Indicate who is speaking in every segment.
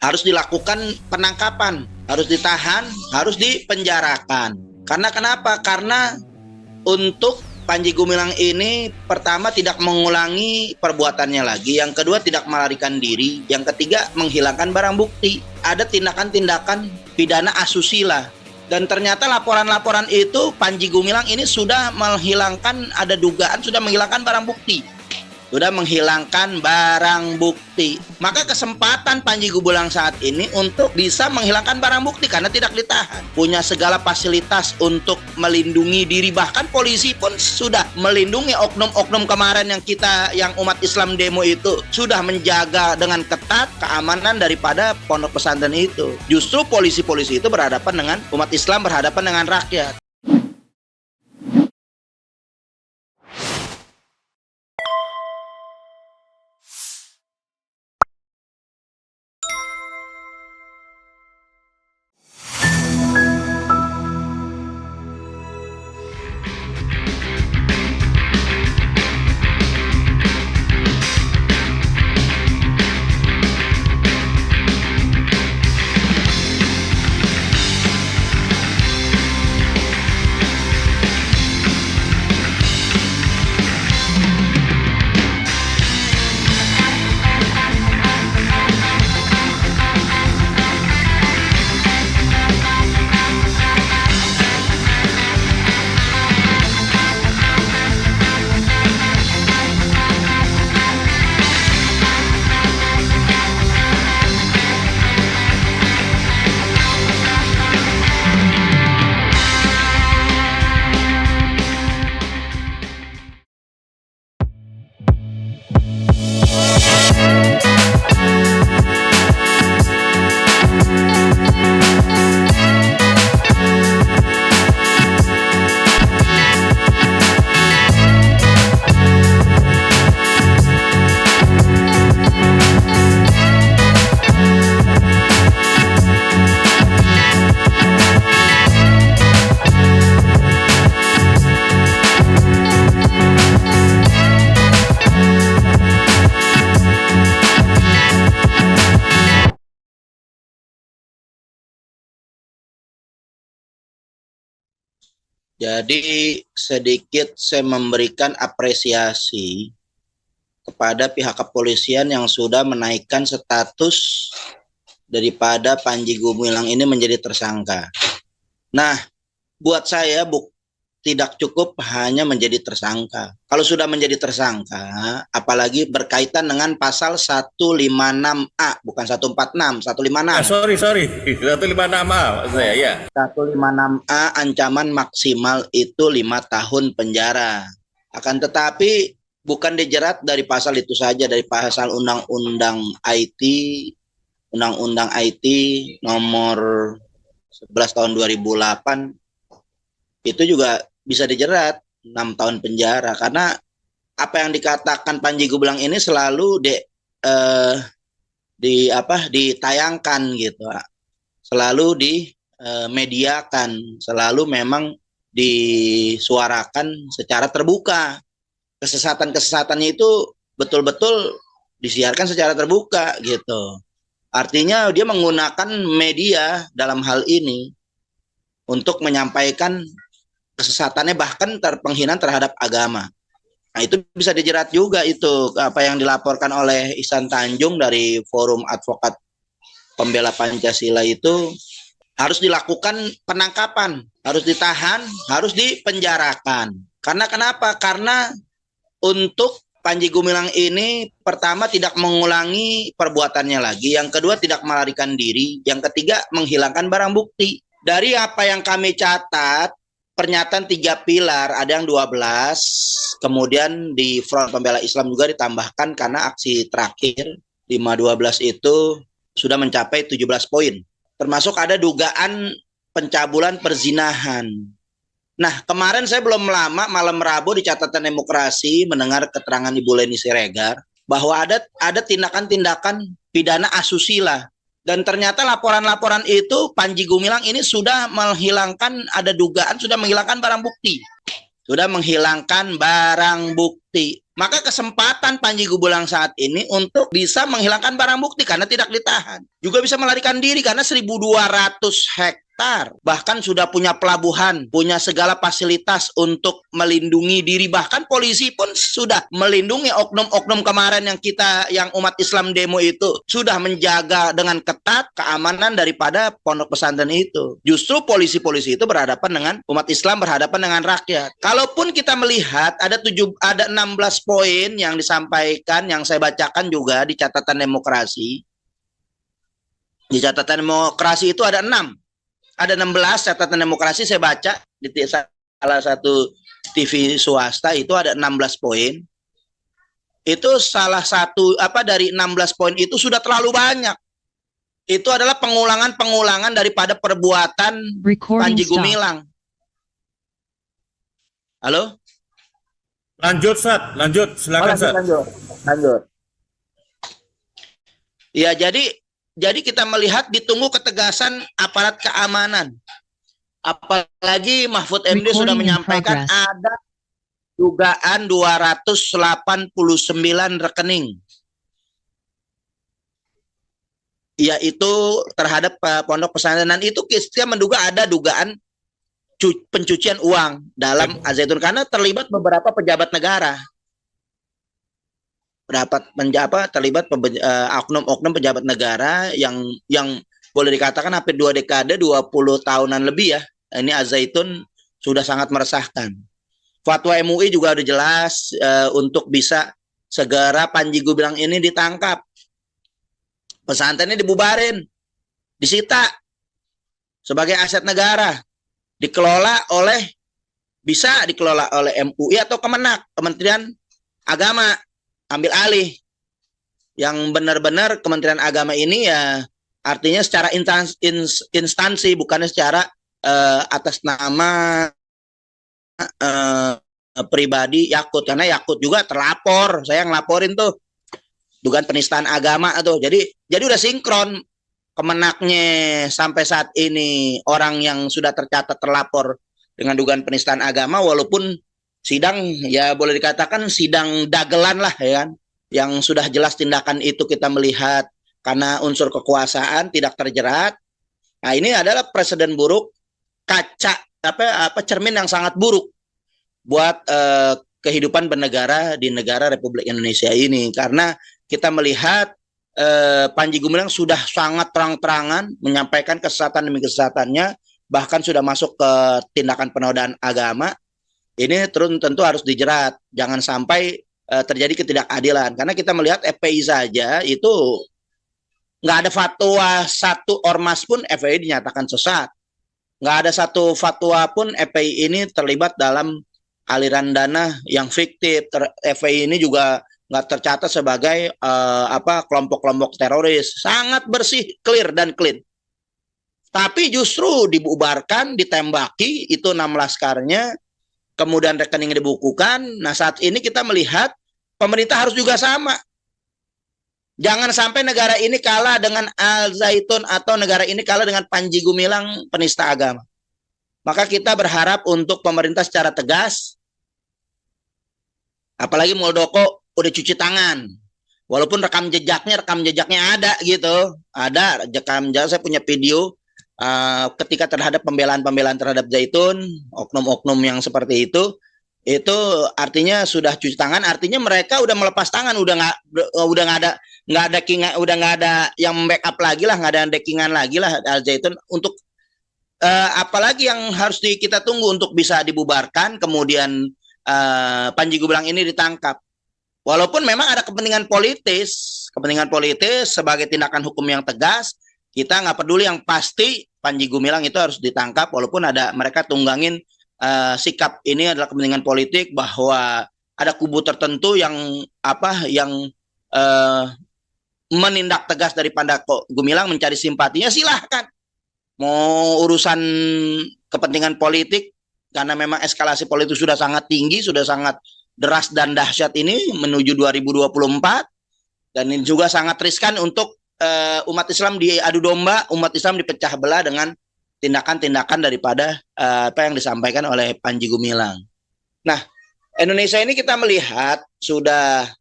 Speaker 1: harus dilakukan penangkapan, harus ditahan, harus dipenjarakan. Karena kenapa? Karena untuk Panji Gumilang ini pertama tidak mengulangi perbuatannya lagi, yang kedua tidak melarikan diri, yang ketiga menghilangkan barang bukti. Ada tindakan-tindakan pidana asusila. Dan ternyata laporan-laporan itu Panji Gumilang ini sudah menghilangkan, ada dugaan sudah menghilangkan barang bukti. Sudah menghilangkan barang bukti. Maka kesempatan Panji Gumilang saat ini untuk bisa menghilangkan barang bukti karena tidak ditahan. Punya segala fasilitas untuk melindungi diri. Bahkan polisi pun sudah melindungi oknum-oknum kemarin yang umat Islam demo itu. Sudah menjaga dengan ketat keamanan daripada pondok pesantren itu. Justru polisi-polisi itu berhadapan dengan umat Islam, berhadapan dengan rakyat. Jadi sedikit saya memberikan apresiasi kepada pihak kepolisian yang sudah menaikkan status daripada Panji Gumilang ini menjadi tersangka. Nah, buat saya tidak cukup hanya menjadi tersangka. Kalau sudah menjadi tersangka, apalagi berkaitan dengan pasal 156A, bukan 146, 156.
Speaker 2: Sorry, 156A saya ya.
Speaker 1: 156A ancaman maksimal itu 5 tahun penjara. Akan tetapi bukan dijerat dari pasal itu saja, dari pasal Undang-Undang IT nomor 11 tahun 2008 itu juga bisa dijerat 6 tahun penjara, karena apa yang dikatakan Panji Gumilang ini selalu ditayangkan gitu, selalu dimediakan, selalu memang disuarakan secara terbuka. Kesesatan-kesesatannya itu betul-betul disiarkan secara terbuka gitu. Artinya dia menggunakan media dalam hal ini untuk menyampaikan kesesatannya, bahkan penghinaan terhadap agama. Nah, itu bisa dijerat juga, itu apa yang dilaporkan oleh Ihsan Tanjung dari Forum Advokat Pembela Pancasila itu harus dilakukan penangkapan, harus ditahan, harus dipenjarakan. Karena kenapa? Karena untuk Panji Gumilang ini pertama tidak mengulangi perbuatannya lagi, yang kedua tidak melarikan diri, yang ketiga menghilangkan barang bukti. Dari apa yang kami catat, pernyataan 3 pilar, ada yang 12, kemudian di Front Pembela Islam juga ditambahkan karena aksi terakhir 5/12 itu sudah mencapai 17 poin. Termasuk ada dugaan pencabulan perzinahan. Nah, kemarin saya belum lama, malam Rabu di Catatan Demokrasi mendengar keterangan Ibu Leni Siregar bahwa ada tindakan-tindakan pidana asusila. Dan ternyata laporan-laporan itu Panji Gumilang ini sudah menghilangkan, ada dugaan sudah menghilangkan barang bukti. Sudah menghilangkan barang bukti. Maka kesempatan Panji Gumilang saat ini untuk bisa menghilangkan barang bukti karena tidak ditahan. Juga bisa melarikan diri karena 1.200 hektar. Bahkan sudah punya pelabuhan, punya segala fasilitas untuk melindungi diri. Bahkan polisi pun sudah melindungi oknum-oknum kemarin yang umat Islam demo itu. Sudah menjaga dengan ketat keamanan daripada pondok pesantren itu. Justru polisi-polisi itu berhadapan dengan umat Islam, berhadapan dengan rakyat. Kalaupun kita melihat ada 16 poin yang disampaikan, yang saya bacakan juga di catatan demokrasi. Di catatan demokrasi itu ada 6. Ada 16 catatan demokrasi saya baca di salah satu TV swasta itu ada 16 poin. Itu salah satu dari 16 poin itu sudah terlalu banyak. Itu adalah pengulangan-pengulangan daripada perbuatan Panji Gumilang. Halo?
Speaker 2: Lanjut, Sat. Lanjut. Silakan, Sat.
Speaker 1: Lanjut. Ya, jadi kita melihat ditunggu ketegasan aparat keamanan. Apalagi Mahfud MD sudah menyampaikan ada dugaan 289 rekening. Yaitu terhadap pondok pesantren, dan itu kita menduga ada dugaan pencucian uang dalam Al-Zaitun karena terlibat beberapa pejabat negara. Terlibat oknum-oknum pejabat negara yang boleh dikatakan hampir 2 dekade, 20 tahunan lebih ya. Ini Al-Zaitun sudah sangat meresahkan. Fatwa MUI juga udah jelas untuk bisa segera Panji Gumilang ini ditangkap. Pesantrennya dibubarin, disita sebagai aset negara. Bisa dikelola oleh MUI atau Kemenak, Kementerian Agama, ambil alih. Yang benar-benar Kementerian Agama ini ya artinya secara instansi, bukannya secara atas nama pribadi Yakut, karena Yakut juga terlapor, saya ngelaporin tuh dugaan penistaan agama tuh. Jadi udah sinkron. Kemenaknya sampai saat ini orang yang sudah tercatat terlapor dengan dugaan penistaan agama, walaupun sidang ya boleh dikatakan sidang dagelan lah ya kan, yang sudah jelas tindakan itu kita melihat karena unsur kekuasaan tidak terjerat. Nah, ini adalah presiden buruk, cermin yang sangat buruk buat kehidupan bernegara di negara Republik Indonesia ini, karena kita melihat Panji Gumilang sudah sangat terang-terangan menyampaikan kesesatan demi kesesatannya, bahkan sudah masuk ke tindakan penodaan agama. Ini tentu harus dijerat, jangan sampai terjadi ketidakadilan, karena kita melihat FPI saja itu nggak ada fatwa satu ormas pun FPI dinyatakan sesat, nggak ada satu fatwa pun FPI ini terlibat dalam aliran dana yang fiktif. FPI ini juga nggak tercatat sebagai kelompok-kelompok teroris, sangat bersih, clear dan clean. Tapi justru dibubarkan, ditembaki itu 6 laskarnya, kemudian rekening dibukukan. Nah, saat ini kita melihat pemerintah harus juga sama. Jangan sampai negara ini kalah dengan Al-Zaitun atau negara ini kalah dengan Panji Gumilang penista agama. Maka kita berharap untuk pemerintah secara tegas, apalagi Muldoko udah cuci tangan, walaupun rekam jejaknya ada gitu, ada rekam jejak. Saya punya video ketika terhadap pembelaan terhadap Zaitun, oknum-oknum yang seperti itu artinya sudah cuci tangan, artinya mereka udah melepas tangan, udah nggak ada yang backup lagi lah, nggak ada dekingan lagi lah Al-Zaitun untuk apalagi yang harus kita tunggu untuk bisa dibubarkan, kemudian Panji Gumilang ini ditangkap. Walaupun memang ada kepentingan politis sebagai tindakan hukum yang tegas, kita nggak peduli, yang pasti Panji Gumilang itu harus ditangkap, walaupun ada mereka tunggangin sikap ini adalah kepentingan politik, bahwa ada kubu tertentu yang menindak tegas daripada Gumilang, mencari simpatinya, silahkan. Mau urusan kepentingan politik, karena memang eskalasi politik sudah sangat tinggi, sudah sangat deras dan dahsyat ini menuju 2024, dan ini juga sangat riskan untuk umat Islam diadu domba, umat Islam dipecah belah dengan tindakan-tindakan daripada apa yang disampaikan oleh Panji Gumilang. Nah, Indonesia ini kita melihat sudah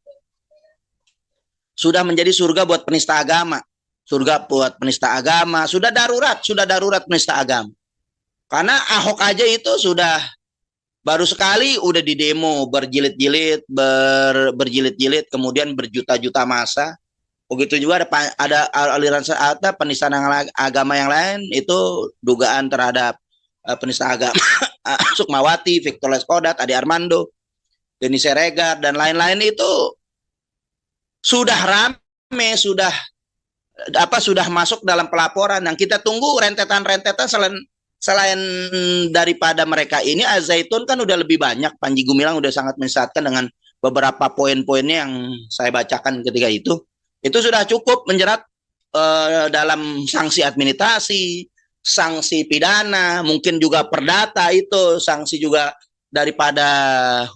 Speaker 1: menjadi surga buat penista agama. Surga buat penista agama, sudah darurat penista agama. Karena Ahok aja itu sudah baru sekali udah di demo berjilid-jilid, kemudian berjuta-juta massa. Begitu juga ada aliran penistaan agama yang lain, itu dugaan terhadap penista agama Sukmawati, Victor Leskodat, Ade Armando, Denny Siregar, dan lain-lain itu sudah rame, sudah masuk dalam pelaporan. Yang kita tunggu rentetan-rentetan selain daripada mereka ini, Al-Zaitun kan udah lebih banyak. Panji Gumilang udah sangat menyesatkan dengan beberapa poin-poinnya yang saya bacakan ketika itu sudah cukup menjerat dalam sanksi administrasi, sanksi pidana, mungkin juga perdata, itu sanksi juga daripada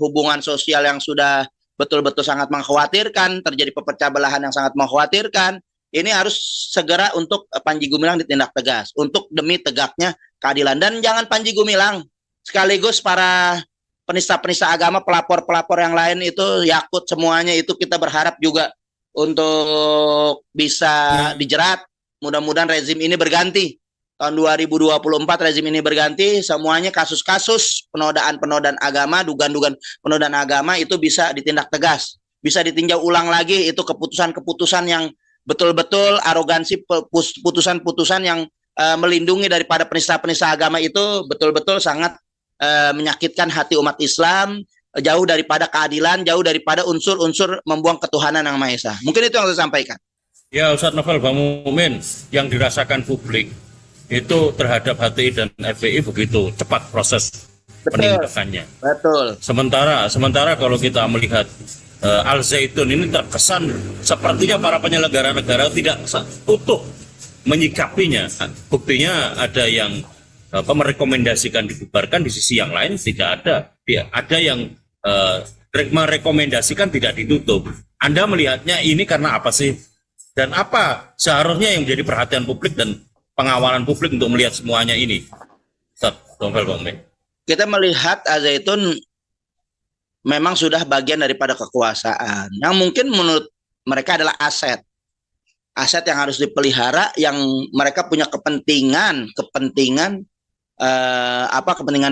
Speaker 1: hubungan sosial yang sudah betul-betul sangat mengkhawatirkan, terjadi pecah belahan yang sangat mengkhawatirkan. Ini harus segera untuk Panji Gumilang ditindak tegas untuk demi tegaknya keadilan. Dan jangan Panji Gumilang, sekaligus para penista-penista agama, pelapor-pelapor yang lain itu, Yakut, semuanya itu kita berharap juga untuk bisa dijerat. Mudah-mudahan rezim ini berganti. Tahun 2024 rezim ini berganti, semuanya kasus-kasus penodaan agama, dugaan-dugaan penodaan agama itu bisa ditindak tegas, bisa ditinjau ulang lagi. Itu keputusan-keputusan yang betul-betul arogansi, putusan-putusan yang melindungi daripada penista-penista agama itu betul-betul sangat menyakitkan hati umat Islam, jauh daripada keadilan, jauh daripada unsur-unsur membuang ketuhanan Yang Maha Esa. Mungkin itu yang saya sampaikan.
Speaker 2: Ya, Ustadz Novel, Bang Mumin, yang dirasakan publik itu terhadap HTI dan FPI begitu cepat proses penindakannya.
Speaker 1: Betul.
Speaker 2: Sementara kalau kita melihat Al-Zaitun ini terkesan sepertinya para penyelenggara negara tidak utuh menyikapinya. Buktinya ada yang merekomendasikan dibubarkan, di sisi yang lain tidak ada. Ya, ada yang merekomendasikan tidak ditutup. Anda melihatnya ini karena apa sih? Dan apa seharusnya yang menjadi perhatian publik dan pengawalan publik untuk melihat semuanya ini?
Speaker 1: Kita melihat Al-Zaitun memang sudah bagian daripada kekuasaan yang mungkin menurut mereka adalah aset yang harus dipelihara, yang mereka punya kepentingan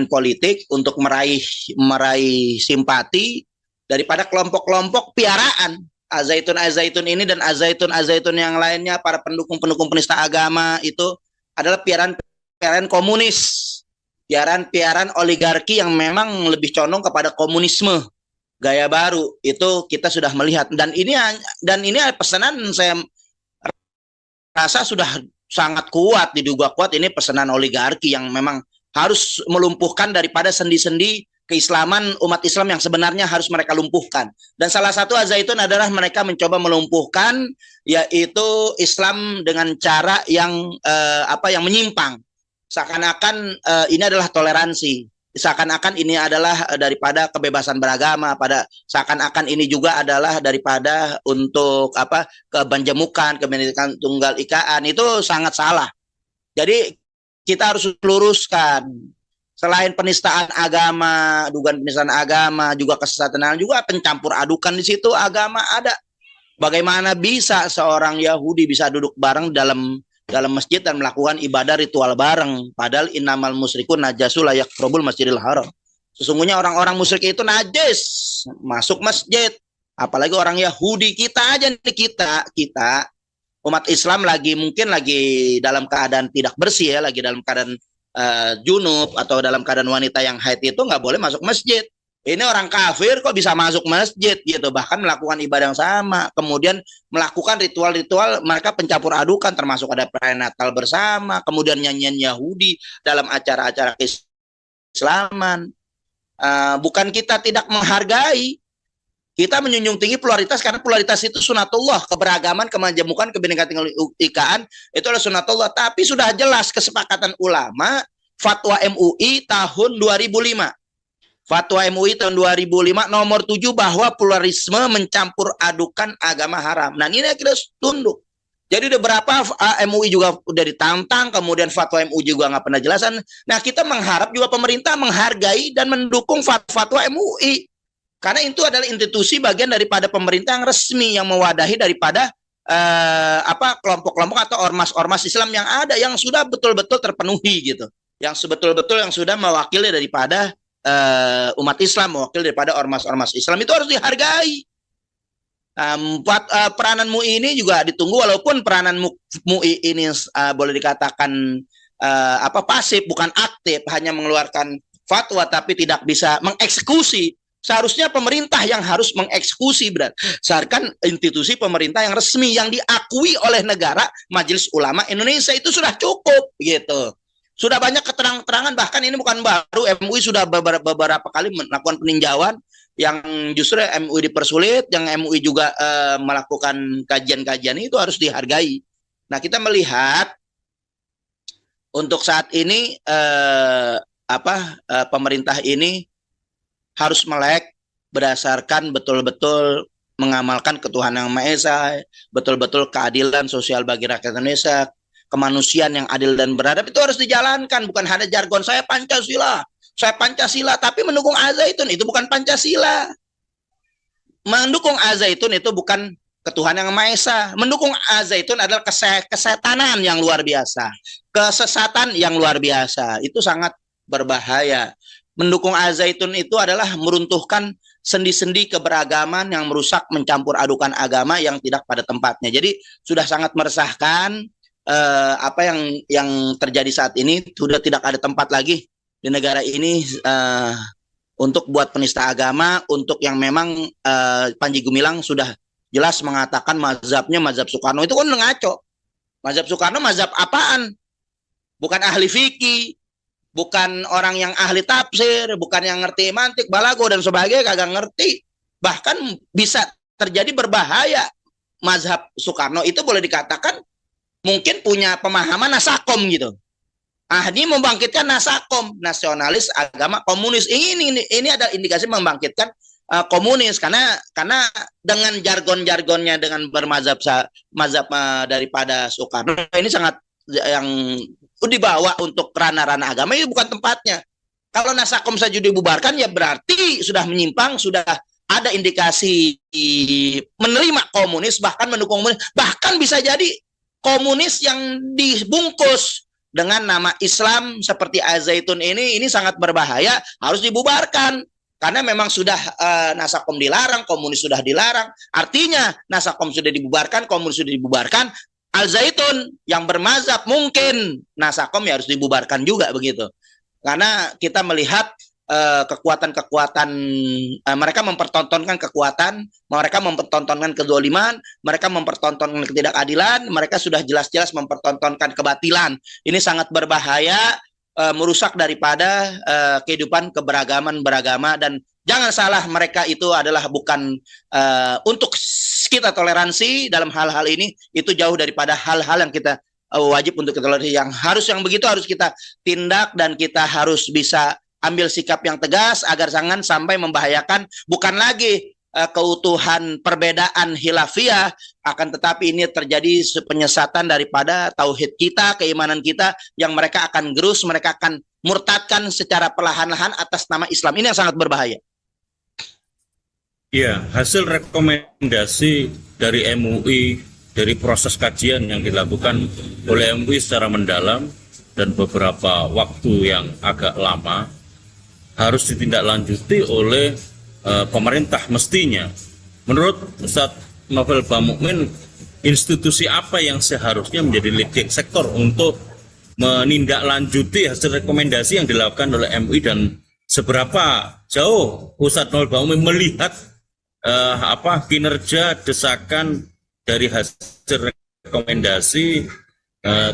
Speaker 1: politik untuk meraih simpati daripada kelompok-kelompok piaraan. Al-Zaitun ini dan Al-Zaitun yang lainnya, para pendukung penista agama itu adalah piaraan komunis, piaraan oligarki yang memang lebih condong kepada komunisme gaya baru. Itu kita sudah melihat, dan ini pesanan saya rasa sudah sangat kuat, diduga kuat. Ini pesanan oligarki yang memang harus melumpuhkan daripada sendi-sendi keislaman umat Islam yang sebenarnya harus mereka lumpuhkan. Dan salah satu Al-Zaitun adalah mereka mencoba melumpuhkan, yaitu Islam dengan cara yang yang menyimpang. Seakan-akan ini adalah toleransi, seakan-akan ini adalah daripada kebebasan beragama, seakan-akan ini juga adalah daripada untuk kebanjamukan, kebinekaan tunggal ikaan. Itu sangat salah. Jadi kita harus luruskan. Selain penistaan agama, dugaan penistaan agama, juga kesesatan, juga pencampur adukan di situ agama ada. Bagaimana bisa seorang Yahudi bisa duduk bareng dalam masjid dan melakukan ibadah ritual bareng, padahal innamal musyrikun najasul la yaqrabul masjidil haram. Sesungguhnya orang-orang musyrik itu najis masuk masjid, apalagi orang Yahudi. Kita aja nih, kita umat Islam mungkin lagi dalam keadaan tidak bersih, lagi dalam keadaan junub atau dalam keadaan wanita yang haid, itu nggak boleh masuk masjid. Ini orang kafir kok bisa masuk masjid gitu, bahkan melakukan ibadah yang sama, kemudian melakukan ritual-ritual mereka pencampur adukan, termasuk ada perayaan Natal bersama, kemudian nyanyian Yahudi dalam acara-acara keislaman. Bukan kita tidak menghargai, kita menjunjung tinggi pluralitas, karena pluralitas itu sunatullah, keberagaman, kemajemukan, kebinekaan tunggal ikaan itu adalah sunatullah. Tapi sudah jelas kesepakatan ulama, fatwa MUI tahun 2005. Fatwa MUI tahun 2005 nomor 7 bahwa pluralisme mencampur adukan agama haram. Nah, ini kita tunduk. Jadi ada beberapa MUI juga udah ditantang, kemudian fatwa MUI juga nggak pernah jelasan. Nah, kita mengharap juga pemerintah menghargai dan mendukung fatwa MUI. Karena itu adalah institusi bagian daripada pemerintah yang resmi yang mewadahi daripada kelompok-kelompok atau ormas-ormas Islam yang ada yang sudah betul-betul terpenuhi gitu. Yang sebetul-betul yang sudah mewakili daripada umat Islam, mewakili daripada ormas-ormas Islam, itu harus dihargai. Peranan MUI ini juga ditunggu, walaupun peranan MUI ini boleh dikatakan pasif, bukan aktif, hanya mengeluarkan fatwa tapi tidak bisa mengeksekusi. Seharusnya pemerintah yang harus mengeksekusi, berdasarkan institusi pemerintah yang resmi yang diakui oleh negara, Majelis Ulama Indonesia, itu sudah cukup gitu. Sudah banyak keterangan-keterangan, bahkan ini bukan baru, MUI sudah beberapa kali melakukan peninjauan yang justru MUI dipersulit, yang MUI juga melakukan kajian-kajian, itu harus dihargai. Nah, kita melihat untuk saat ini pemerintah ini harus melek berdasarkan betul-betul mengamalkan ketuhanan yang Maha Esa, betul-betul keadilan sosial bagi rakyat Indonesia, kemanusiaan yang adil dan beradab, itu harus dijalankan, bukan hanya jargon saya Pancasila, tapi mendukung Al-Zaitun itu bukan Pancasila. Mendukung Al-Zaitun itu bukan ketuhanan yang Maha Esa. Mendukung Al-Zaitun adalah kesetanan yang luar biasa, kesesatan yang luar biasa. Itu sangat berbahaya. Mendukung Al-Zaitun itu adalah meruntuhkan sendi-sendi keberagaman yang merusak, mencampur adukan agama yang tidak pada tempatnya. Jadi sudah sangat meresahkan apa yang terjadi saat ini. Sudah tidak ada tempat lagi di negara ini untuk buat penista agama, untuk yang memang Panji Gumilang sudah jelas mengatakan mazhabnya mazhab Soekarno. Itu kan ngaco. Mazhab Soekarno mazhab apaan? Bukan ahli fikih, bukan orang yang ahli tafsir, bukan yang ngerti mantik, balago dan sebagainya, kagak ngerti. Bahkan bisa terjadi berbahaya. Mazhab Soekarno itu boleh dikatakan mungkin punya pemahaman nasakom gitu. Ini membangkitkan nasakom, nasionalis agama komunis. Ini adalah indikasi membangkitkan komunis, karena dengan jargon-jargonnya, dengan bermazhab daripada Soekarno, ini sangat yang dibawa untuk ranah-ranah agama, itu bukan tempatnya. Kalau nasakom saja dibubarkan, ya berarti sudah menyimpang, sudah ada indikasi menerima komunis, bahkan mendukung komunis, bahkan bisa jadi komunis yang dibungkus dengan nama Islam seperti Al-Zaitun ini sangat berbahaya, harus dibubarkan. Karena memang sudah nasakom dilarang, komunis sudah dilarang. Artinya nasakom sudah dibubarkan, komunis sudah dibubarkan, Al-Zaitun yang bermazhab mungkin nasakom ya harus dibubarkan juga begitu. Karena kita melihat kekuatan-kekuatan, mereka mempertontonkan kekuatan, mereka mempertontonkan kezaliman, mereka mempertontonkan ketidakadilan, mereka sudah jelas-jelas mempertontonkan kebatilan. Ini sangat berbahaya, merusak daripada kehidupan keberagaman beragama. Dan jangan salah, mereka itu adalah bukan untuk kita toleransi dalam hal-hal ini, itu jauh daripada hal-hal yang kita wajib untuk kita toleransi. Yang begitu harus kita tindak, dan kita harus bisa ambil sikap yang tegas agar jangan sampai membahayakan bukan lagi keutuhan perbedaan khilafiyah, akan tetapi ini terjadi penyesatan daripada tauhid kita, keimanan kita, yang mereka akan gerus, mereka akan murtadkan secara perlahan-lahan atas nama Islam. Ini yang sangat berbahaya.
Speaker 2: Ya, hasil rekomendasi dari MUI, dari proses kajian yang dilakukan oleh MUI secara mendalam dan beberapa waktu yang agak lama, harus ditindaklanjuti oleh pemerintah mestinya. Menurut Ustadz Novel Bamukmin, institusi apa yang seharusnya menjadi leading sektor untuk menindaklanjuti hasil rekomendasi yang dilakukan oleh MUI, dan seberapa jauh Ustadz Novel Bamukmin melihat kinerja desakan dari hasil rekomendasi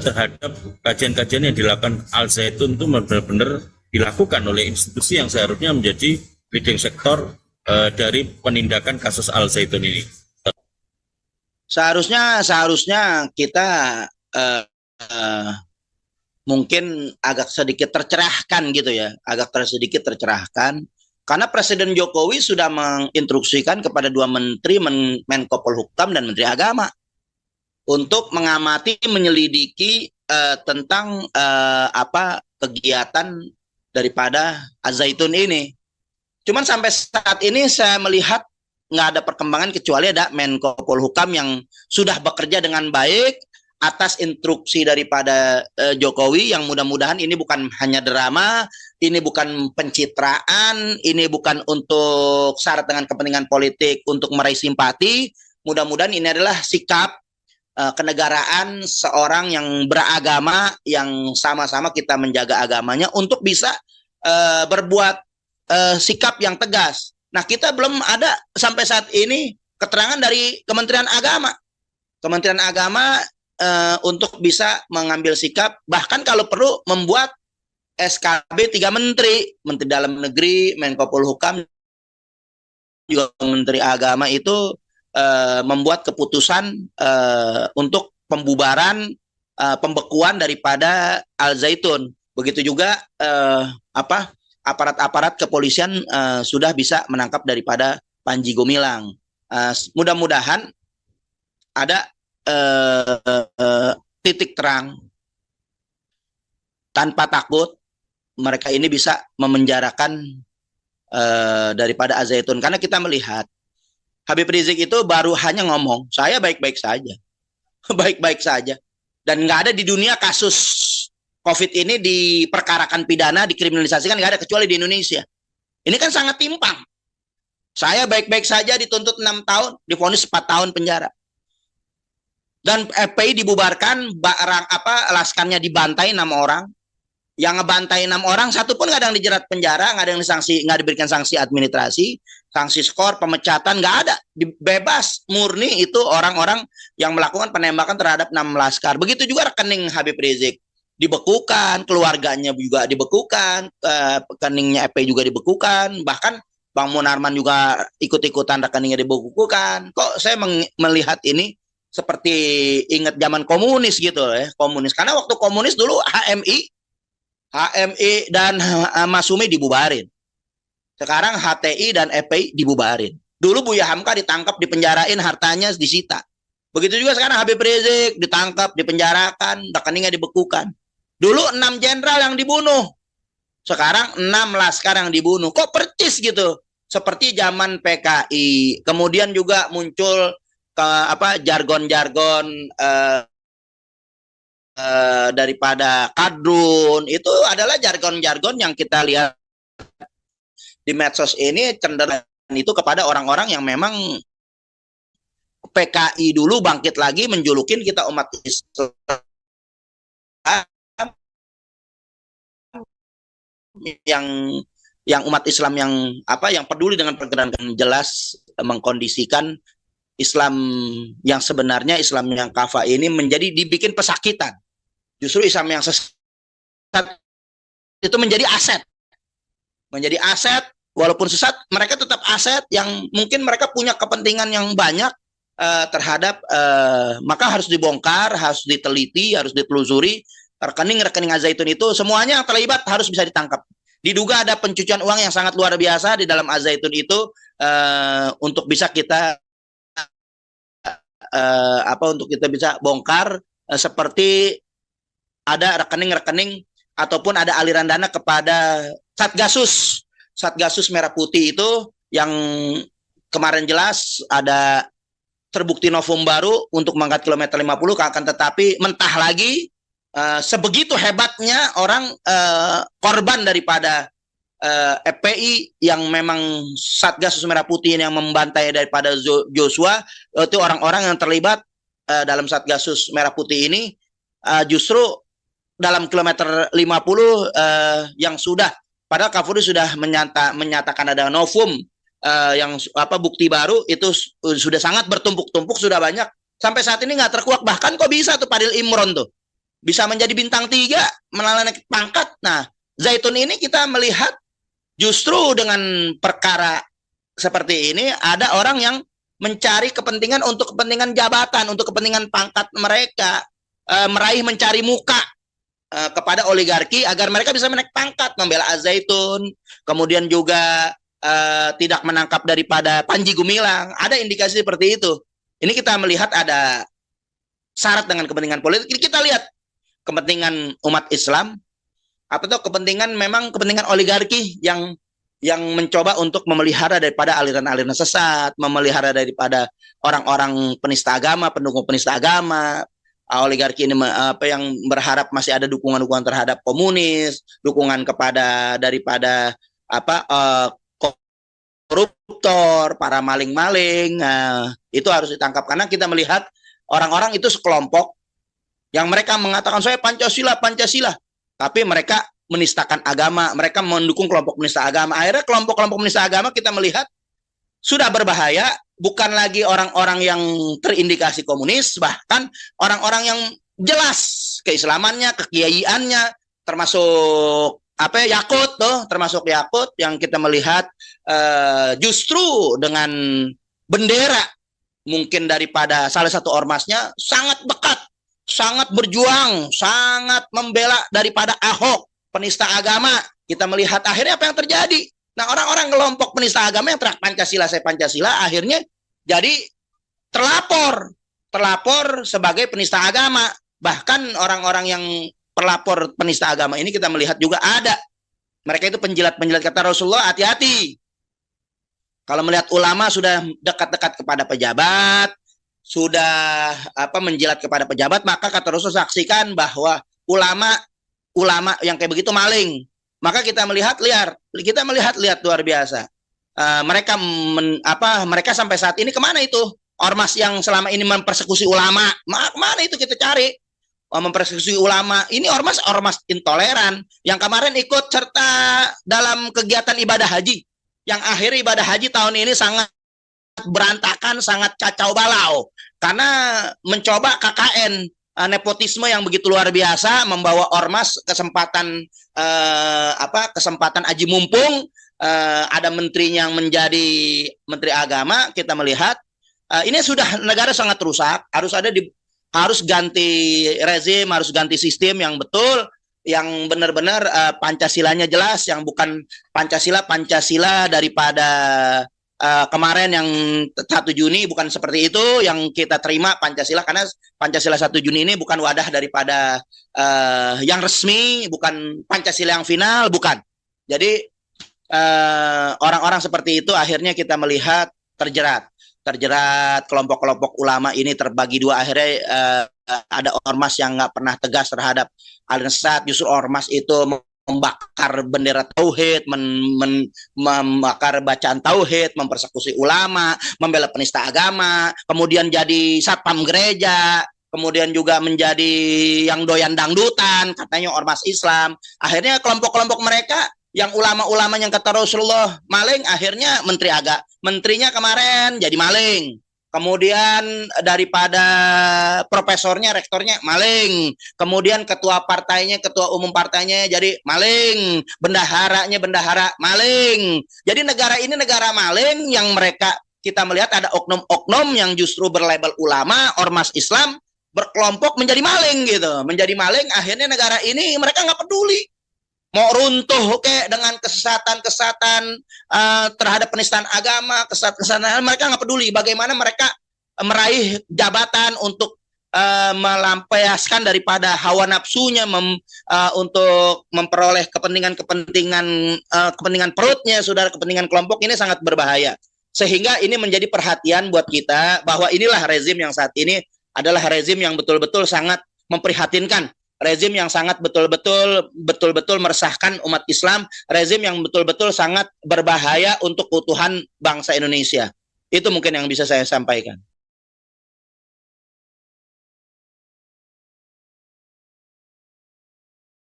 Speaker 2: terhadap kajian-kajian yang dilakukan Al-Zaitun itu benar-benar dilakukan oleh institusi yang seharusnya menjadi leading sektor dari penindakan kasus Al-Zaitun ini.
Speaker 1: Seharusnya kita mungkin agak sedikit tercerahkan gitu ya, sedikit tercerahkan, karena Presiden Jokowi sudah menginstruksikan kepada dua menteri, Menko Polhukam dan Menteri Agama, untuk mengamati, menyelidiki tentang kegiatan daripada Al-Zaitun ini. Cuman sampai saat ini saya melihat nggak ada perkembangan kecuali ada Menko Polhukam yang sudah bekerja dengan baik atas instruksi daripada Jokowi, yang mudah-mudahan ini bukan hanya drama, ini bukan pencitraan, ini bukan untuk syarat dengan kepentingan politik untuk meraih simpati. Mudah-mudahan ini adalah sikap kenegaraan seorang yang beragama, yang sama-sama kita menjaga agamanya untuk bisa berbuat sikap yang tegas. Nah, kita belum ada sampai saat ini keterangan dari Kementerian Agama. Kementerian Agama untuk bisa mengambil sikap, bahkan kalau perlu membuat SKB 3 menteri, Menteri Dalam Negeri, Menko Polhukam, juga Menteri Agama itu membuat keputusan untuk pembubaran, pembekuan daripada Al Zaitun. Begitu juga aparat-aparat kepolisian sudah bisa menangkap daripada Panji Gumilang. Mudah-mudahan ada titik terang, tanpa takut mereka ini bisa memenjarakan daripada Al Zaitun. Karena kita melihat Habib Rizik itu baru hanya ngomong, saya baik-baik saja. Baik-baik saja. Dan nggak ada di dunia kasus COVID ini diperkarakan pidana, dikriminalisasikan, nggak ada kecuali di Indonesia. Ini kan sangat timpang. Saya baik-baik saja dituntut 6 tahun, divonis 4 tahun penjara. Dan FPI dibubarkan, laskarnya dibantai 6 orang. Yang ngebantai 6 orang, satu pun nggak ada yang dijerat penjara, nggak ada yang disanksi, nggak diberikan sanksi administrasi, sanksi skor, pemecatan, nggak ada. Bebas, murni itu orang-orang yang melakukan penembakan terhadap 6 laskar. Begitu juga rekening Habib Rizik dibekukan, keluarganya juga dibekukan, rekeningnya FPI juga dibekukan, bahkan Bang Munarman juga ikut-ikutan rekeningnya dibekukan. Kok saya melihat ini seperti ingat zaman komunis gitu ya, komunis. Karena waktu komunis dulu HMI dan Masumi dibubarin. Sekarang HTI dan FPI dibubarin. Dulu Buya Hamka ditangkap, dipenjarain, hartanya disita. Begitu juga sekarang Habib Rizik ditangkap, dipenjarakan, rekeningnya dibekukan. Dulu 6 jenderal yang dibunuh. Sekarang 6 laskar yang dibunuh. Kok percis gitu? Seperti zaman PKI. Kemudian juga muncul jargon-jargon daripada kadrun. Itu adalah jargon-jargon yang kita lihat di medsos ini cenderung itu kepada orang-orang yang memang PKI dulu bangkit lagi menjulukin kita umat Islam yang umat Islam yang peduli dengan pergerakan, jelas mengkondisikan Islam yang sebenarnya, Islam yang kafah ini menjadi dibikin pesakitan. Justru Islam yang sesat itu menjadi aset. Menjadi aset, walaupun sesat, mereka tetap aset yang mungkin mereka punya kepentingan yang banyak terhadap, maka harus dibongkar, harus diteliti, harus ditelusuri. Rekening-rekening Al Zaitun itu semuanya yang terlibat harus bisa ditangkap. Diduga ada pencucian uang yang sangat luar biasa di dalam Al Zaitun itu, untuk bisa kita untuk kita bisa bongkar, seperti ada rekening-rekening ataupun ada aliran dana kepada Satgasus Merah Putih itu yang kemarin jelas ada terbukti novum baru untuk mengangkat kilometer 50, akan tetapi mentah lagi. Sebegitu hebatnya orang korban daripada FPI yang memang Satgasus Merah Putih yang membantai daripada Joshua, itu orang-orang yang terlibat dalam Satgasus Merah Putih ini justru dalam kilometer 50 yang sudah, padahal Kapolri sudah menyatakan ada novum yang bukti baru itu sudah sangat bertumpuk-tumpuk, sudah banyak, sampai saat ini nggak terkuak. Bahkan kok bisa tuh Fadil Imron tuh bisa menjadi bintang 3 menaik pangkat. Nah, Zaitun ini kita melihat justru dengan perkara seperti ini ada orang yang mencari kepentingan untuk kepentingan jabatan, untuk kepentingan pangkat mereka, mencari muka kepada oligarki agar mereka bisa menaik pangkat, membela Al Zaitun, kemudian juga tidak menangkap daripada Panji Gumilang. Ada indikasi seperti itu. Ini kita melihat ada syarat dengan kepentingan politik. Ini kita lihat kepentingan umat Islam atau kepentingan memang kepentingan oligarki yang yang mencoba untuk memelihara daripada aliran-aliran sesat, memelihara daripada orang-orang penista agama, pendukung penista agama, oligarki ini apa yang berharap masih ada dukungan-dukungan terhadap komunis, dukungan kepada daripada apa koruptor, para maling-maling, itu harus ditangkap karena kita melihat orang-orang itu sekelompok yang mereka mengatakan saya Pancasila, Pancasila, tapi mereka menistakan agama, mereka mendukung kelompok penista agama. Akhirnya kelompok-kelompok penista agama kita melihat sudah berbahaya, bukan lagi orang-orang yang terindikasi komunis, bahkan orang-orang yang jelas keislamannya, kekiaiannya, termasuk apa ya, Yakut tuh, termasuk Yakut yang kita melihat justru dengan bendera mungkin daripada salah satu ormasnya sangat dekat, sangat berjuang, sangat membela daripada Ahok, penista agama. Kita melihat akhirnya apa yang terjadi. Nah, orang-orang kelompok penista agama yang teriak Pancasila, saya Pancasila, akhirnya jadi terlapor sebagai penista agama. Bahkan orang-orang yang pelapor penista agama ini kita melihat juga ada. Mereka itu penjilat-penjilat, kata Rasulullah, hati-hati. Kalau melihat ulama sudah dekat-dekat kepada pejabat, sudah menjilat kepada pejabat, maka kata Rasul saksikan bahwa ulama yang kayak begitu maling. Maka kita melihat lihat luar biasa. Mereka sampai saat ini kemana itu? Ormas yang selama ini mempersekusi ulama, mana itu kita cari? Mempersekusi ulama. Ini ormas intoleran yang kemarin ikut serta dalam kegiatan ibadah haji. Yang akhir ibadah haji tahun ini sangat berantakan, sangat kacau balau karena mencoba KKN, nepotisme yang begitu luar biasa, membawa ormas kesempatan aji mumpung, ada menterinya yang menjadi menteri agama. Kita melihat ini sudah negara sangat rusak, harus ganti rezim, harus ganti sistem yang betul, yang benar-benar Pancasilanya jelas, yang bukan Pancasila daripada kemarin yang 1 Juni, bukan seperti itu yang kita terima Pancasila, karena Pancasila 1 Juni ini bukan wadah daripada yang resmi, bukan Pancasila yang final, bukan. Jadi orang-orang seperti itu akhirnya kita melihat terjerat kelompok-kelompok ulama ini terbagi dua. Akhirnya ada ormas yang nggak pernah tegas terhadap aliran sesat, justru ormas itu membakar bendera tauhid, membakar bacaan tauhid, mempersekusi ulama, membela penista agama, kemudian jadi satpam gereja, kemudian juga menjadi yang doyan dangdutan, katanya ormas Islam. Akhirnya kelompok-kelompok mereka yang ulama-ulama yang kata Rasulullah maling, akhirnya menterinya kemarin jadi maling. Kemudian daripada profesornya, rektornya maling. Kemudian ketua umum partainya jadi maling. Bendahara maling. Jadi negara ini negara maling yang kita melihat ada oknum-oknum yang justru berlabel ulama, ormas Islam, berkelompok menjadi maling gitu. Menjadi maling, akhirnya negara ini mereka nggak peduli. Mau runtuh dengan kesesatan terhadap penistaan agama, kesesatan mereka nggak peduli. Bagaimana mereka meraih jabatan untuk melampiaskan daripada hawa nafsunya, untuk memperoleh kepentingan perutnya, saudara, kepentingan kelompok ini sangat berbahaya. Sehingga ini menjadi perhatian buat kita bahwa inilah rezim yang saat ini adalah rezim yang betul-betul sangat memprihatinkan. Rezim yang sangat betul-betul meresahkan umat Islam, rezim yang betul-betul sangat berbahaya untuk keutuhan bangsa Indonesia. Itu mungkin yang bisa saya sampaikan.